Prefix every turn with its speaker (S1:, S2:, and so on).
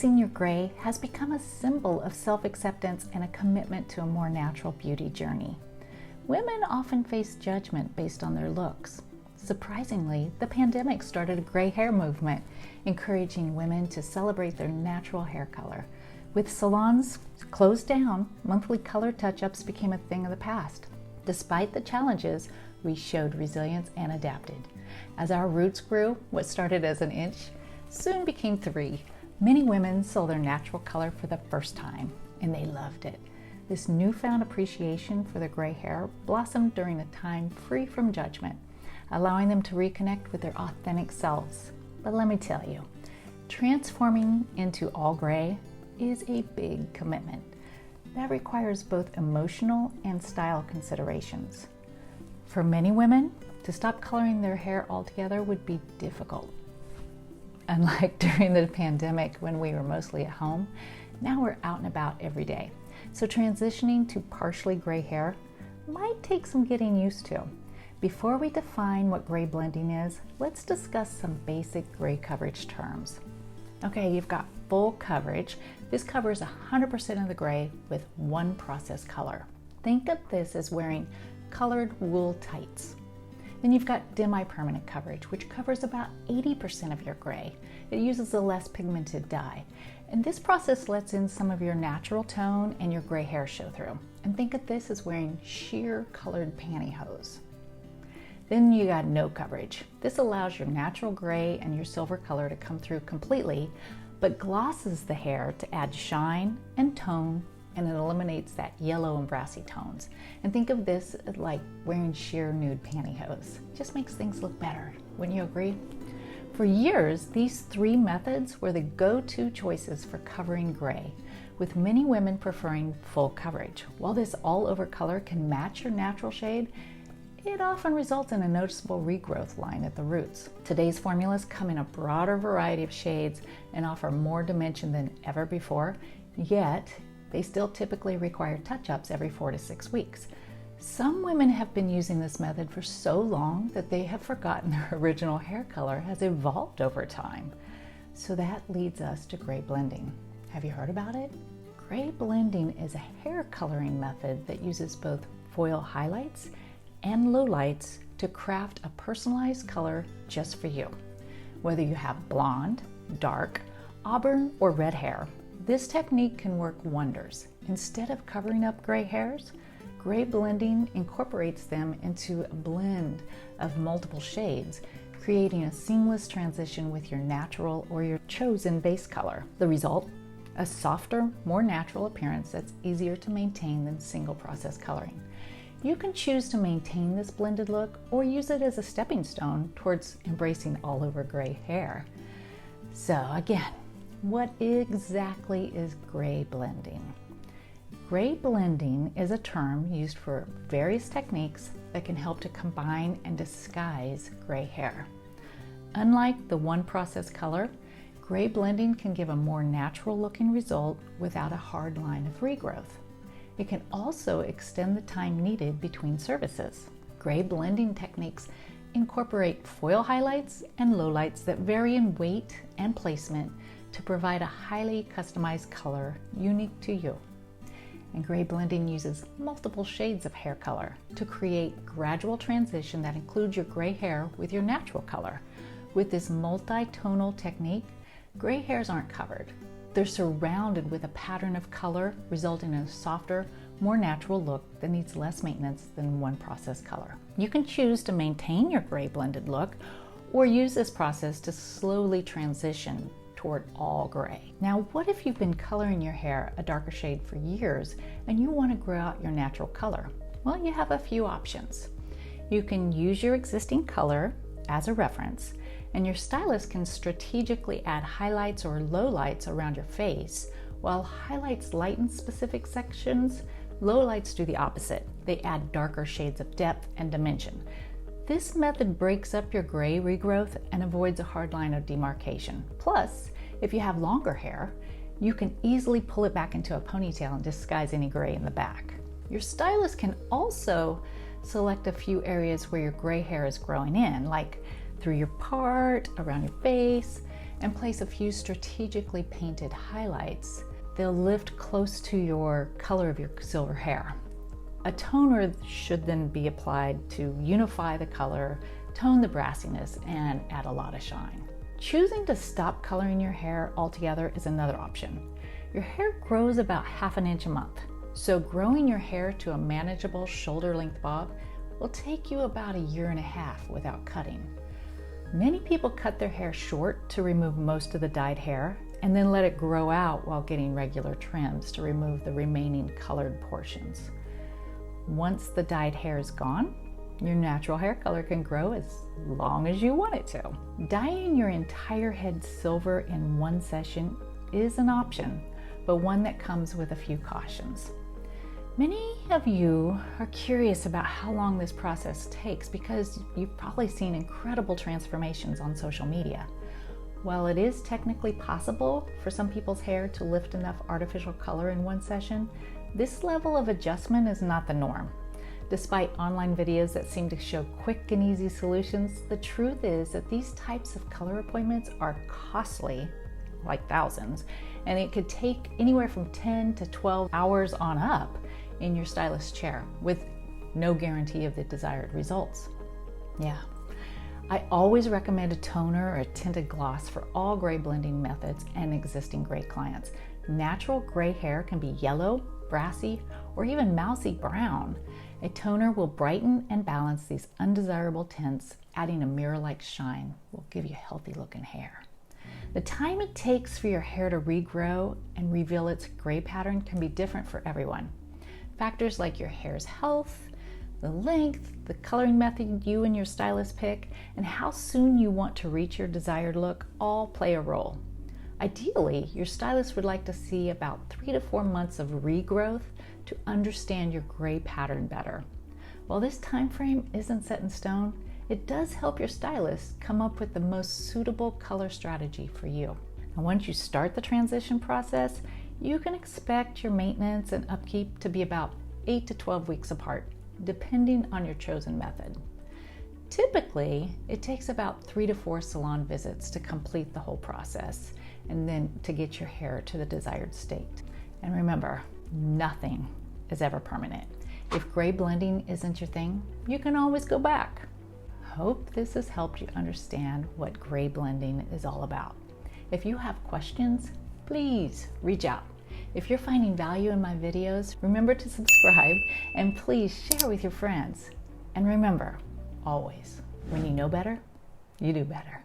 S1: Embracing your gray has become a symbol of self-acceptance and a commitment to a more natural beauty journey. Women often face judgment based on their looks. Surprisingly, the pandemic started a gray hair movement, encouraging women to celebrate their natural hair color. With salons closed down, monthly color touch-ups became a thing of the past. Despite the challenges, we showed resilience and adapted. As our roots grew, what started as an inch soon became 3. Many women saw their natural color for the first time, and they loved it. This newfound appreciation for their gray hair blossomed during a time free from judgment, allowing them to reconnect with their authentic selves. But let me tell you, transforming into all gray is a big commitment that requires both emotional and style considerations. For many women, to stop coloring their hair altogether would be difficult. Unlike during the pandemic when we were mostly at home, now we're out and about every day. So transitioning to partially gray hair might take some getting used to. Before we define what gray blending is, let's discuss some basic gray coverage terms. Okay, you've got full coverage. This covers 100% of the gray with one process color. Think of this as wearing colored wool tights. Then you've got demi-permanent coverage, which covers about 80% of your gray. It uses a less pigmented dye. And this process lets in some of your natural tone and your gray hair show through. And think of this as wearing sheer colored pantyhose. Then you got no coverage. This allows your natural gray and your silver color to come through completely, but glosses the hair to add shine and tone, and it eliminates that yellow and brassy tones. And think of this like wearing sheer nude pantyhose. Just makes things look better. Wouldn't you agree? For years, these 3 methods were the go-to choices for covering gray, with many women preferring full coverage. While this all-over color can match your natural shade, it often results in a noticeable regrowth line at the roots. Today's formulas come in a broader variety of shades and offer more dimension than ever before, yet they still typically require touch-ups every 4 to 6 weeks. Some women have been using this method for so long that they have forgotten their original hair color has evolved over time. So that leads us to gray blending. Have you heard about it? Gray blending is a hair coloring method that uses both foil highlights and lowlights to craft a personalized color just for you. Whether you have blonde, dark, auburn, or red hair, this technique can work wonders. Instead of covering up gray hairs, gray blending incorporates them into a blend of multiple shades, creating a seamless transition with your natural or your chosen base color. The result? A softer, more natural appearance that's easier to maintain than single process coloring. You can choose to maintain this blended look or use it as a stepping stone towards embracing all over gray hair. So again, what exactly is gray blending? Gray blending is a term used for various techniques that can help to combine and disguise gray hair. Unlike the one process color, gray blending can give a more natural looking result without a hard line of regrowth. It can also extend the time needed between services. Gray blending techniques incorporate foil highlights and lowlights that vary in weight and placement to provide a highly customized color unique to you. And gray blending uses multiple shades of hair color to create gradual transition that includes your gray hair with your natural color. With this multi-tonal technique, gray hairs aren't covered. They're surrounded with a pattern of color, resulting in a softer, more natural look that needs less maintenance than one process color. You can choose to maintain your gray blended look or use this process to slowly transition toward all gray. Now, what if you've been coloring your hair a darker shade for years and you want to grow out your natural color? Well, you have a few options. You can use your existing color as a reference, and your stylist can strategically add highlights or lowlights around your face. While highlights lighten specific sections, lowlights do the opposite. They add darker shades of depth and dimension. This method breaks up your gray regrowth and avoids a hard line of demarcation. Plus, if you have longer hair, you can easily pull it back into a ponytail and disguise any gray in the back. Your stylist can also select a few areas where your gray hair is growing in, like through your part, around your face, and place a few strategically painted highlights, they'll lift close to your color of your silver hair. A toner should then be applied to unify the color, tone the brassiness, and add a lot of shine. Choosing to stop coloring your hair altogether is another option. Your hair grows about ½ an inch a month, so growing your hair to a manageable shoulder-length bob will take you about 1.5 years without cutting. Many people cut their hair short to remove most of the dyed hair and then let it grow out while getting regular trims to remove the remaining colored portions. Once the dyed hair is gone, your natural hair color can grow as long as you want it to. Dyeing your entire head silver in one session is an option, but one that comes with a few cautions. Many of you are curious about how long this process takes because you've probably seen incredible transformations on social media. While it is technically possible for some people's hair to lift enough artificial color in one session, this level of adjustment is not the norm. Despite online videos that seem to show quick and easy solutions, the truth is that these types of color appointments are costly, like thousands, and it could take anywhere from 10 to 12 hours on up in your stylist chair with no guarantee of the desired results. Yeah. I always recommend a toner or a tinted gloss for all gray blending methods and existing gray clients. Natural gray hair can be yellow, brassy, or even mousy brown. A toner will brighten and balance these undesirable tints, adding a mirror-like shine will give you healthy looking hair. The time it takes for your hair to regrow and reveal its gray pattern can be different for everyone. Factors like your hair's health, the length, the coloring method you and your stylist pick, and how soon you want to reach your desired look all play a role. Ideally, your stylist would like to see about 3 to 4 months of regrowth to understand your gray pattern better. While this time frame isn't set in stone, it does help your stylist come up with the most suitable color strategy for you. And once you start the transition process, you can expect your maintenance and upkeep to be about 8 to 12 weeks apart, depending on your chosen method. Typically, it takes about 3 to 4 salon visits to complete the whole process and then to get your hair to the desired state. And remember, nothing is ever permanent. If gray blending isn't your thing, you can always go back. Hope this has helped you understand what gray blending is all about. If you have questions, please reach out. If you're finding value in my videos, remember to subscribe and please share with your friends. And remember, always, when you know better, you do better.